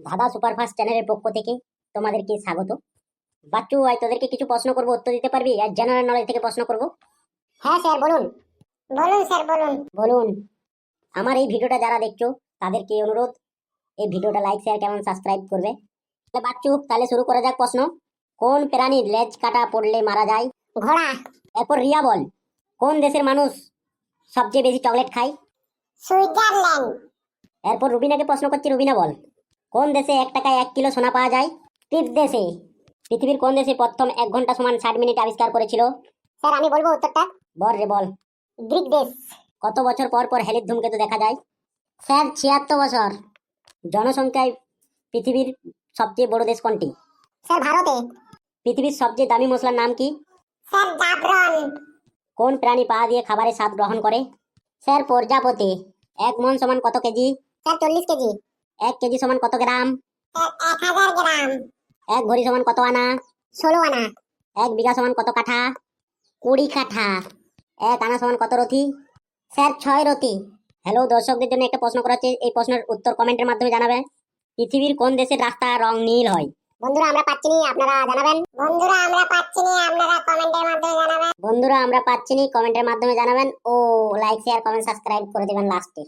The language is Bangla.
ধাঁধা সুপারফাস্ট চ্যানেলের পক্ষ থেকে তোমাদেরকে স্বাগত। বাচ্চু, আজ তোদেরকে কিছু প্রশ্ন করবো, উত্তর দিতে পারবি? আর জেনারেল নলেজ থেকে প্রশ্ন করবো। হ্যাঁ স্যার বলুন। বলুন স্যার বলুন। বলুন। আমার এই ভিডিওটা যারা দেখছো তাদেরকে অনুরোধ, এই ভিডিওটা লাইক শেয়ার কেমন সাবস্ক্রাইব করবে। তাহলে বাচ্চু, তাহলে শুরু করা যাক প্রশ্ন। কোন প্রাণীর লেজ কাটা পড়লে মারা যায়? ঘোড়া। এরপর রিয়া বল, কোন দেশের মানুষ সবচেয়ে বেশি চকলেট খায়? সুইজারল্যান্ড। এরপর রুবিনাকে প্রশ্ন করছি, রুবিনা বল, কোন দেশে 1 টাকায় 1 কিলো সোনা পাওয়া যায়? টিপ দেশে। পৃথিবীর কোন দেশে প্রথম 1 ঘন্টা সমান 60 মিনিট আবিষ্কার করেছিল? স্যার আমি বলবো উত্তরটা। বল রে বল। গ্রিক দেশ। কত বছর পর পর হেলির ধূমকেতু দেখা যায়? স্যার 76 বছর। জনসংখ্যায় পৃথিবীর সবচেয়ে বড় দেশ কোনটি? স্যার ভারতে। পৃথিবীর সবচেয়ে দামি মশলার নাম কি? স্যার জাফরান। কোন প্রাণী পা দিয়ে খাবারের স্বাদ গ্রহণ করে? স্যার প্রজাপতি। 1 মণ সমান কত কেজি? Sir 40 KG. 1 কেজি সমান কত গ্রাম? স্যার 1000 গ্রাম। 1 ভরি সমান কত আনা? 16 আনা। 1 বিঘা সমান কত কাঠা? 20 কাঠা। 1 আনা সমান কত রতি? স্যার 6 রতি। হ্যালো, দর্শকদের জন্য একটা প্রশ্ন করা হচ্ছে, এই প্রশ্নের উত্তর কমেন্টের মাধ্যমে জানাবে। পৃথিবীর কোন দেশের রাস্তার রং নীল হয়? বন্ধুরা আমরা পাচ্ছি নি, আপনারা জানাবেন। বন্ধুরা আমরা পাচ্ছি নি, আপনারা কমেন্টের মাধ্যমে জানাবেন। বন্ধুরা আমরা পাচ্ছি নি, কমেন্টের মাধ্যমে জানাবেন ও লাইক শেয়ার কমেন্ট সাবস্ক্রাইব করে দিবেন লাস্টে।